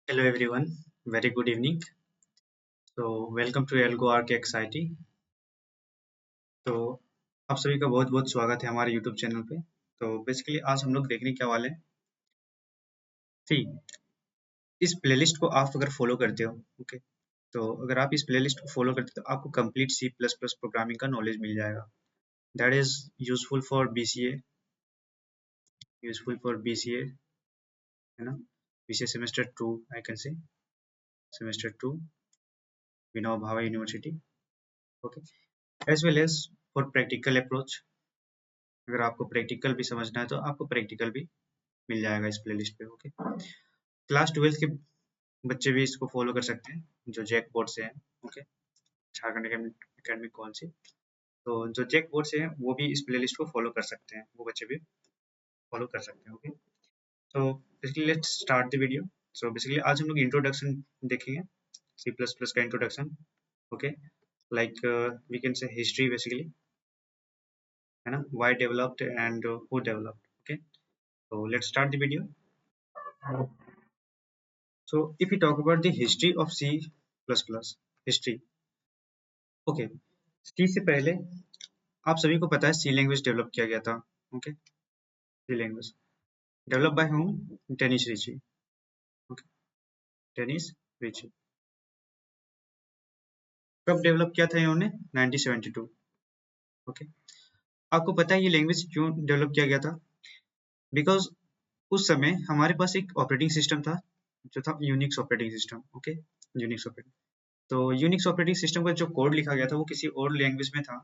Hello everyone, very good evening. So welcome to Elgo Arc XIT. तो आप सभी का बहुत बहुत स्वागत है हमारे YouTube चैनल पे। तो बेसिकली आज हम लोग देखने क्या वाले हैं, सी इस प्लेलिस्ट को आप अगर फॉलो करते हो, ओके, तो अगर आप इस प्लेलिस्ट को फॉलो करते हो तो आपको कंप्लीट C++ प्रोग्रामिंग का नॉलेज मिल जाएगा। That is useful for BCA, useful for BCA, है ना, BCA semester 2, I can say semester 2 Vinoba Bhave university, okay, as well as for practical approach. अगर आपको प्रैक्टिकल भी समझना है तो आपको प्रैक्टिकल भी मिल जाएगा इस प्लेलिस्ट पे। ओके, क्लास 12 के बच्चे भी इसको फॉलो कर सकते हैं जो जैक बोर्ड से हैं। ओके, झारखंड एकेडमिक कौन सी, तो जो जैक बोर्ड से हैं वो भी इस प्लेलिस्ट को फॉलो कर सकते हैं, वो बच्चे भी फॉलो कर सकते हैं। ओके, तो basically let's start the video. So basically आज हम लोग इंट्रोडक्शन देखेंगे, C++ का introduction. Okay, like we can say history basically, है ना, why developed and who developed. Okay, so let's start the video. So if we talk about the history of C++, history, okay, C से पहले आप सभी को पता है सी language develop किया गया था। Okay, C language develop by whom, Dennis Ritchie. Okay, Dennis Ritchie कब डेवलप किया था इन्होंने? 1972। ओके, आपको पता है ये लैंग्वेज क्यों डेवलप किया गया था? बिकॉज उस समय हमारे पास एक ऑपरेटिंग सिस्टम था जो था Unix operating system. Okay, Unix operating, तो यूनिक्स ऑपरेटिंग सिस्टम का जो कोड लिखा गया था वो किसी और लैंग्वेज में था।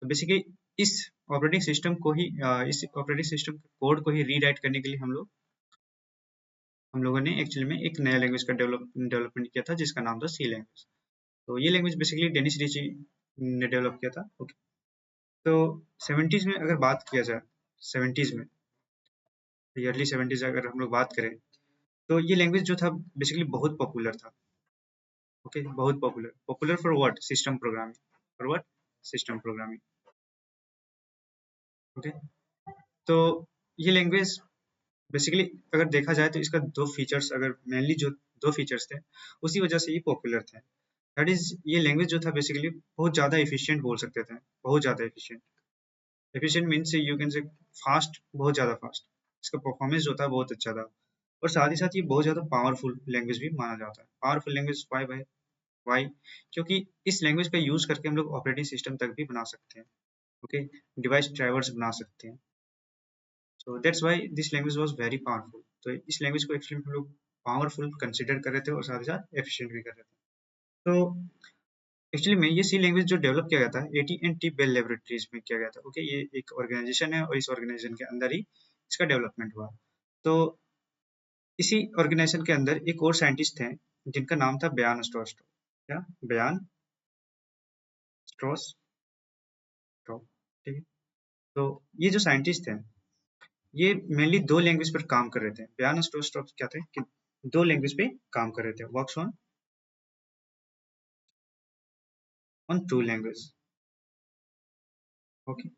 तो बेसिकली इस ऑपरेटिंग सिस्टम को ही इस ऑपरेटिंग सिस्टम के कोड को ही रीराइट करने के लिए हम लोगों ने एक्चुअली में एक नया लैंग्वेज का डेवलपमेंट किया था जिसका नाम था सी लैंग्वेज। तो ये लैंग्वेज बेसिकली डेनिस रिची ने डेवलप किया था। ओके, तो 70s में अगर बात किया जाए, 70s में, ईयरली 70s अगर हम लोग बात करें तो ये लैंग्वेज जो था बेसिकली बहुत पॉपुलर था। ओके, बहुत popular, popular for what? System programming, for what? System programming. Okay, तो ये लैंग्वेज बेसिकली अगर देखा जाए तो इसका दो फीचर्स, अगर मेनली जो दो फीचर्स थे उसी वजह से ये पॉपुलर थे। दैट इज ये लैंग्वेज जो था बेसिकली बहुत ज़्यादा एफिशिएंट बोल सकते थे, बहुत ज़्यादा efficient. Efficient means you can say fast, बहुत ज़्यादा फास्ट। इसका परफॉर्मेंस जो था बहुत अच्छा था, और साथ ही साथ ये बहुत ज़्यादा पावरफुल लैंग्वेज भी माना जाता है। पावरफुल लैंग्वेज वाई भाई, वाई? क्योंकि इस लैंग्वेज का यूज़ करके हम लोग ऑपरेटिंग सिस्टम तक भी बना सकते हैं। ओके, डिवाइस ड्राइवर्स बना सकते हैं। So that's why this language was very powerful. तो इस लैंग्वेज को एक्चुअली हम लोग पावरफुल कंसिडर कर रहे थे और साथ ही साथ एफिशिएंट भी कर रहे थे। तो एक्चुअली में ये सी लैंग्वेज जो डेवलप किया गया था AT&T बेल लेबोरेटरीज में किया गया था। ओके, ये एक ऑर्गेनाइजेशन है और इस ऑर्गेनाइजेशन के अंदर ही इसका डेवलपमेंट हुआ। तो इसी ऑर्गेनाइजेशन के अंदर एक और साइंटिस्ट थे जिनका नाम था बयान स्ट्रॉस। क्या? बयान स्ट्रॉस, ठीक है। तो ये जो साइंटिस्ट थे ये मेनली दो लैंग्वेज पर काम कर रहे थे। बयान स्ट्रॉस क्या थे कि दो लैंग्वेज पे काम कर रहे थे, works on two language. Okay,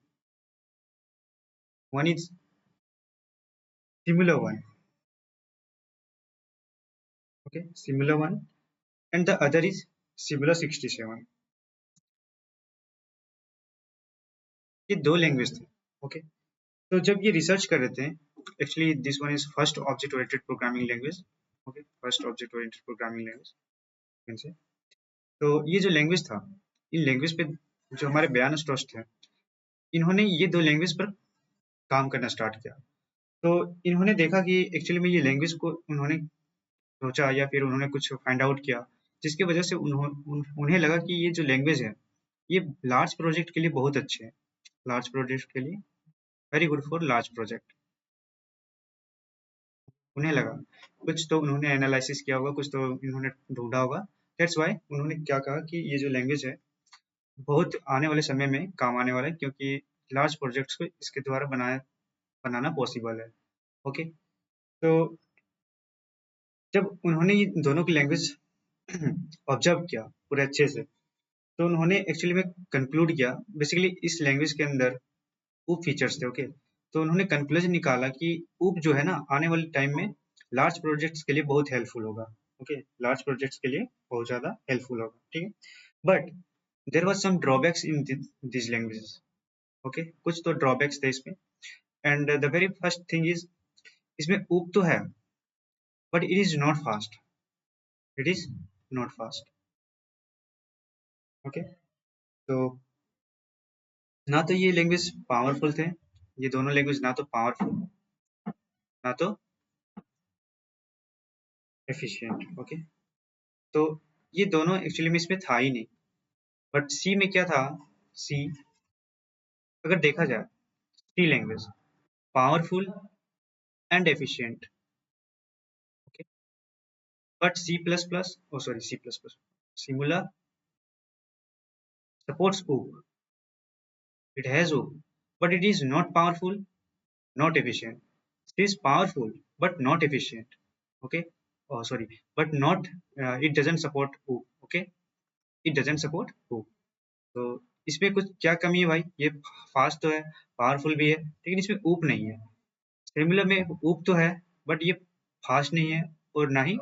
one is similar one, okay, similar one, and the other is similar 67। ये दो लैंग्वेज थे। ओके, तो जब ये रिसर्च कर रहे थे, actually this one is first object oriented programming language. Okay, first object oriented programming language से। तो ये जो लैंग्वेज था, इन लैंग्वेज पे जो हमारे बयान स्ट्रॉस थे इन्होंने ये दो लैंग्वेज पर काम करना स्टार्ट किया। तो इन्होंने देखा कि एक्चुअली में ये लैंग्वेज को उन्होंने सोचा या फिर उन्होंने कुछ फाइंड आउट किया जिसकी वजह से उन्हें लगा कि ये जो लैंग्वेज है ये लार्ज प्रोजेक्ट के लिए बहुत अच्छे हैं। लार्ज प्रोजेक्ट के लिए very good for large project, उन्हें लगा। कुछ तो उन्होंने एनालिसिस किया होगा, कुछ तो इन्होंने ढूंढा होगा। दैट्स वाई उन्होंने क्या कहा कि ये जो लैंग्वेज है बहुत आने वाले समय में काम आने वाला है, क्योंकि लार्ज प्रोजेक्ट्स को इसके द्वारा बनाना पॉसिबल है। ओके, तो जब उन्होंने ये दोनों की लैंग्वेज ऑब्जर्व किया पूरे अच्छे से, तो उन्होंने एक्चुअली में कंक्लूड किया बेसिकली इस लैंग्वेज के अंदर ऊप फीचर्स थे। ओके, तो उन्होंने कंक्लूजन निकाला कि ऊप जो है ना आने वाले टाइम में लार्ज प्रोजेक्ट्स के लिए बहुत हेल्पफुल होगा। ओके, लार्ज प्रोजेक्ट्स के लिए बहुत ज़्यादा हेल्पफुल होगा, ठीक है। But there was some drawbacks in this languages, okay, कुछ तो ड्रॉबैक्स थे इसमें। And the very first thing is, इसमें ऊप तो है but it is not fast, it is not fast, okay. तो ना तो ये लैंग्वेज पावरफुल थे, ये दोनों लैंग्वेज ना तो पावरफुल ना तो एफिशिएंट, ओके। तो ये दोनों एक्चुअली में इसमें था ही नहीं। बट सी में क्या था, सी अगर देखा जाए, C language powerful and efficient, okay. But C plus plus, oh sorry, C plus plus, Simula supports OOP, it has OOP, but it is not powerful, not efficient. It is powerful but not efficient, okay. Oh sorry, but not it doesn't support OOP, okay, it doesn't support OOP. तो इसमें कुछ क्या कमी है भाई, ये fast तो है, पावरफुल भी है, लेकिन इसमें ऊप नहीं है। सिमिलर में ऊप तो है बट ये फास्ट नहीं है और ना ही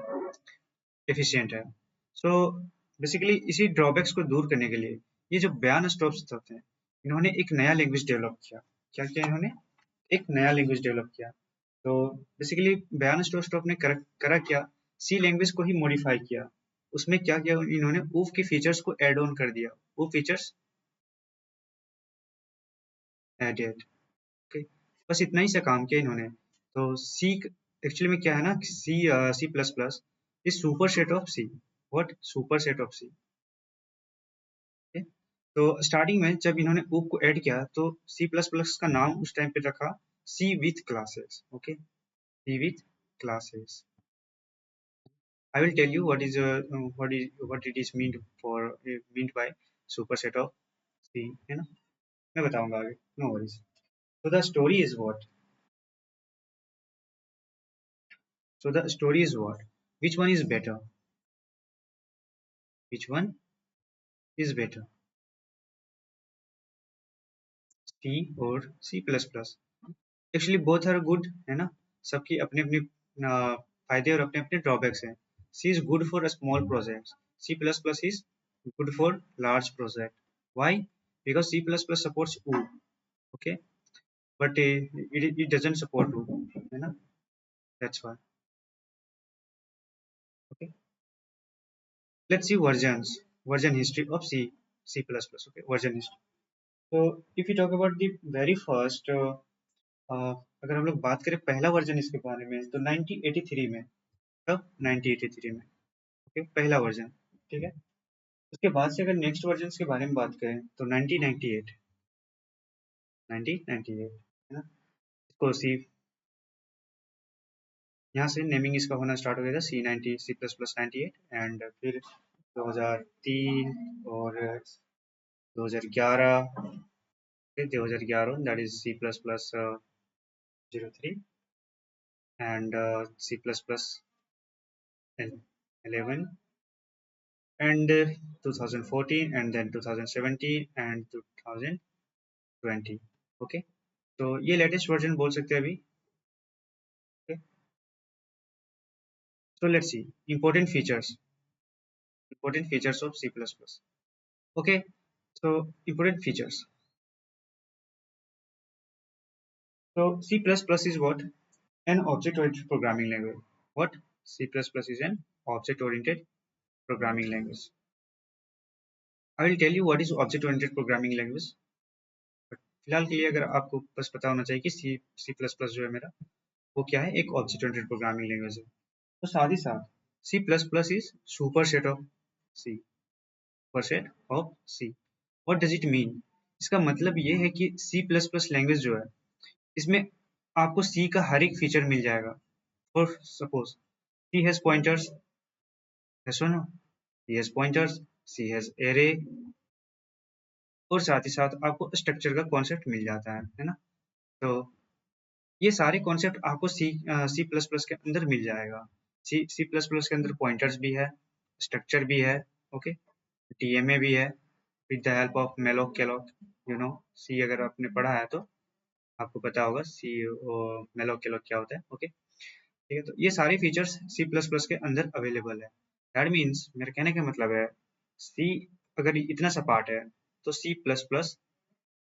एफिशिएंट है। सो बेसिकली इसी ड्रॉबैक्स को दूर करने के लिए ये जो बयान स्टॉप्स होते हैं, इन्होंने एक नया लैंग्वेज डेवलप किया। क्या किया इन्होंने, एक नया लैंग्वेज डेवलप किया। तो बेसिकली बयान स्टॉप ने करा क्या, सी लैंग्वेज को ही मॉडिफाई किया। उसमें क्या किया इन्होंने, ऊफ के फीचर्स को ऐड ऑन कर दिया, वो फीचर्स एडेड, ओके। बस इतना ही सा काम किया इन्होंने। तो सी एक्चुअली में क्या है ना, C C plus plus is superset of C, what, superset of C, okay. तो स्टार्टिंग में जब इन्होंने ऊप को ऐड किया तो सी प्लस प्लस का नाम उस टाइम पे रखा C with classes, okay, C with classes. I will tell you what it is meant for, meant by superset of C, है ना, मैं बताऊंगा आगे, no worries. So the story is what? So the story is what? Which one is better? Which one is better? C or C plus plus? Actually both are good, है ना, सबकी अपने अपने फायदे और अपने अपने ड्रॉबैक्स हैं। C is good for a small projects. C plus plus is good for large project. Why? Because C plus plus supports OOP, okay, but it doesn't support OOP, है ना, that's why, okay. Let's see version history of C plus plus, okay, version history. So if you talk about the very first अगर हम लोग बात करें पहला version इसके बारे में तो 1983 में, तब 1983 में, ओके, पहला वर्जन, ठीक है। उसके बाद से अगर नेक्स्ट वर्जन के बारे में बात करें तो 1998, 1998, है ना। इसको सी, यहाँ से नेमिंग इसका होना स्टार्ट हो गया था, C90, C plus plus 98, and फिर 2003 और 2011, फिर 2011 that is C plus plus 03, and C plus plus 11, and 2014, and then 2017 and 2020, okay. तो ये लेटेस्ट वर्जन बोल सकते हैं अभी, okay. So let's see important features of C++, okay. So important features, so C++ is what, an object oriented programming language. What? C++ is an object oriented programming language. I will tell you what is object oriented programming language, but फिलहाल के लिए अगर आपको बस पता होना चाहिए कि C++ जो है मेरा, वो क्या है, एक ऑब्जेक्ट ओरिएंटेड प्रोग्रामिंग लैंग्वेज है। तो साथ ही साथ C plus plus is superset of C, superset of C. What does it mean? इसका मतलब ये है कि सी प्लस प्लस लैंग्वेज जो है, इसमें आपको सी का हर एक फीचर मिल जाएगा। For suppose C has pointers, सुनो, C has pointers, C has array, और साथ ही साथ आपको स्ट्रक्चर का कॉन्सेप्ट मिल जाता है ना। तो ये सारे कॉन्सेप्ट आपको सी प्लस प्लस के अंदर मिल जाएगा। सी प्लस प्लस के अंदर पॉइंटर्स भी है, स्ट्रक्चर भी है, ओके, डीएमए भी है, with the help of malloc calloc, you know, C अगर आपने पढ़ा है तो आपको पता होगा सी मेलोक केलॉक क्या होता है, ओके। ठीक है, तो ये सारे फीचर्स सी प्लस प्लस के अंदर अवेलेबल है। दैट मीन्स मेरे कहने का मतलब है सी अगर इतना सा पार्ट है तो सी प्लस प्लस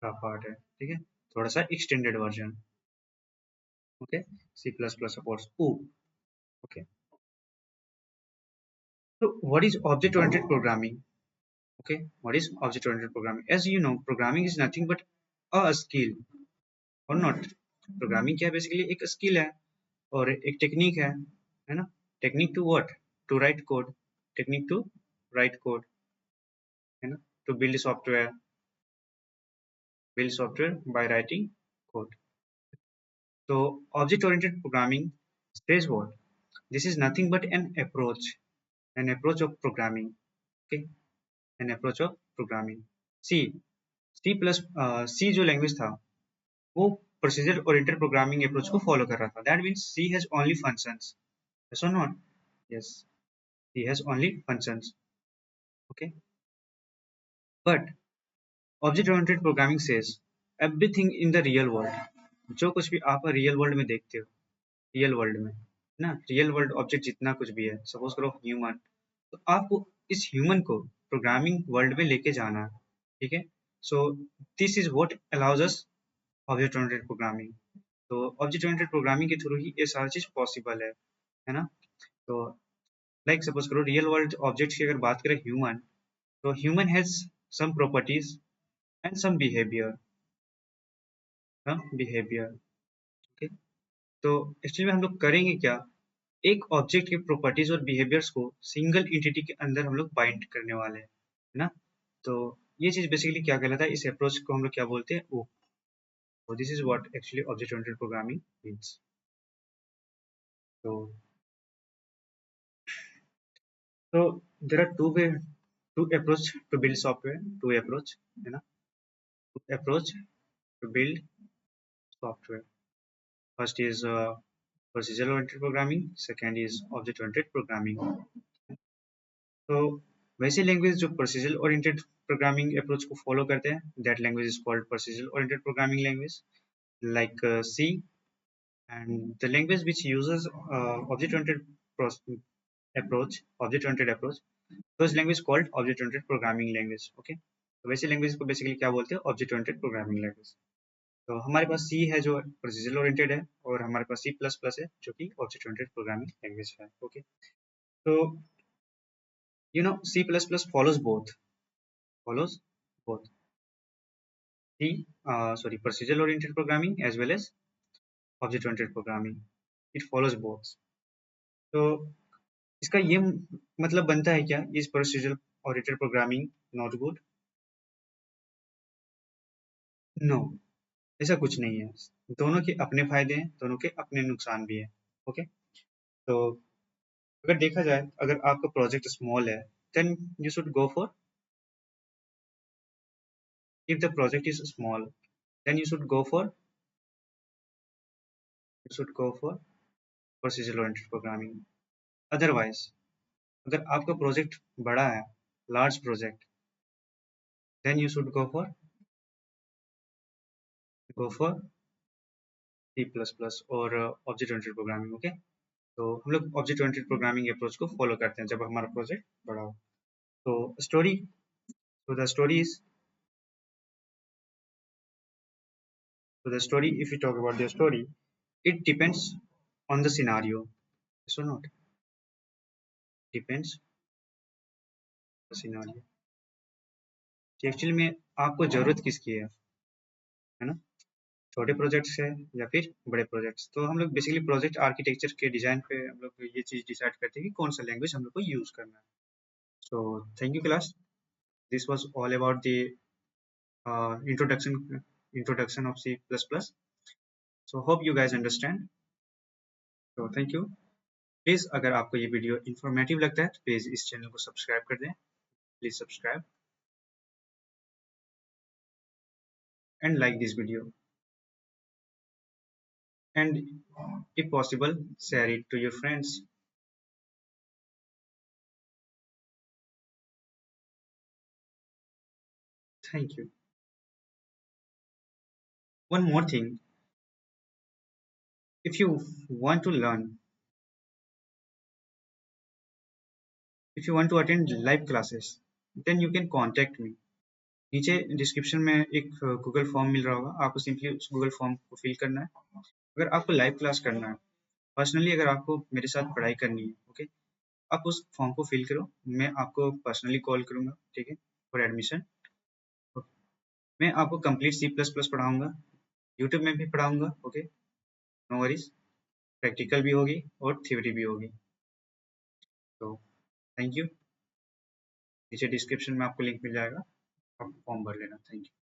का पार्ट है, ठीक है, थोड़ा सा extended version. Okay, C plus plus supports O. Okay, so what is object oriented programming? Okay, what is object oriented programming? As you know, programming is nothing but a skill or not. Programming क्या है? Basically एक skill है और एक technique है ना? Technique to what? To write code. Technique to write code, है ना? To build software by writing code. तो object oriented programming says what? This is nothing but an approach of programming. Okay, an approach of programming. C C plus C जो language था वो procedure oriented programming approach को follow कर रहा था। That means C has only functions, yes और not? Yes, C has only functions. Okay, but object oriented programming says everything in the real world. जो कुछ भी आप रियल वर्ल्ड में देखते हो, रियल वर्ल्ड में ना, रियल वर्ल्ड ऑब्जेक्ट जितना कुछ भी है, सपोज करो ह्यूमन, तो आपको इस ह्यूमन को प्रोग्रामिंग वर्ल्ड में लेके जाना है। ठीक है, so this is what allows us object oriented programming. तो ऑब्जेक्ट ओरिएंटेड प्रोग्रामिंग के थ्रू ही ये सारी चीज पॉसिबल है ना? तो लाइक सपोज करो रियल वर्ल्ड ऑब्जेक्ट की अगर बात करें ह्यूमन, तो human has some properties and some behaviour. Okay, तो एक्चुअली में हम लोग करेंगे क्या? एक ऑब्जेक्ट के प्रॉपर्टीज और बिहेवियर्स को सिंगल एंटिटी के अंदर हम लोग बाइंड करने वाले हैं, है ना? तो ये चीज बेसिकली क्या कहलाता है? इस अप्रोच को हम लोग क्या बोलते हैं? Oh, this is what actually object oriented programming means. तो there are two approach to build software, two approach, है ना? Two approach to build software. First is procedural oriented programming, second is object oriented programming। तो वैसे language जो procedural oriented programming approach को follow करते हैं, that language is called procedural oriented programming language, like C. And the language which uses object oriented approach, object oriented approach, those language called object oriented programming language। Okay, तो वैसे language को basically क्या बोलते हैं? Object oriented programming language. तो हमारे पास सी है जो प्रोसीजरल ओरिएंटेड है, और हमारे पास सी प्लस प्लस है जो कि ऑब्जेक्ट ओरिएंटेड प्रोग्रामिंग लैंग्वेज है। ओके, तो you know C++ follows both C sorry procedural oriented programming as well as object oriented programming, it follows both। तो इसका ये मतलब बनता है क्या? इस procedural oriented programming not good? No, ऐसा कुछ नहीं है। दोनों के अपने फायदे हैं, दोनों के अपने नुकसान भी है। ओके, तो अगर देखा जाए, अगर आपका प्रोजेक्ट स्मॉल है, then you should go for, if the project is small, then you should go for procedural oriented programming। Otherwise अगर आपका प्रोजेक्ट बड़ा है, large project, then you should go for C plus plus और object oriented programming. Okay, तो हम लोग object oriented programming approach को follow करते हैं जब हमारा प्रोजेक्ट बड़ा हो। तो story, the story is, the story, if you talk about the story, it depends on the scenario, so not, depends the scenario कि एक्चुअली में आपको जरूरत किसकी है ना? छोटे प्रोजेक्ट्स है या फिर बड़े प्रोजेक्ट्स। तो हम लोग बेसिकली प्रोजेक्ट आर्किटेक्चर के डिजाइन पे हम लोग ये चीज डिसाइड करते हैं कि कौन सा लैंग्वेज हम लोग को यूज करना है। So thank you class, this was all about the introduction of C plus plus. So hope you guys understand. तो थैंक यू। प्लीज अगर आपको ये वीडियो इन्फॉर्मेटिव लगता है तो प्लीज इस चैनल को सब्सक्राइब कर दें। Please subscribe and like this video, and if possible share it to your friends। Thank you। One more thing, if you want to learn if you want to attend live classes then you can contact me. नीचे description में एक Google form मिल रहा होगा, आपको simply उस Google form को fill करना है। अगर आपको लाइव क्लास करना है पर्सनली, अगर आपको मेरे साथ पढ़ाई करनी है, ओके, आप उस फॉर्म को फिल करो, मैं आपको पर्सनली कॉल करूंगा, ठीक है, फॉर एडमिशन। मैं आपको कंप्लीट सी प्लस प्लस पढ़ाऊंगा, यूट्यूब में भी पढ़ाऊंगा, ओके, नो वरीज। प्रैक्टिकल भी होगी और थ्योरी भी होगी। तो थैंक यू। नीचे डिस्क्रिप्शन में आपको लिंक मिल जाएगा, आप फॉर्म भर लेना। Thank you.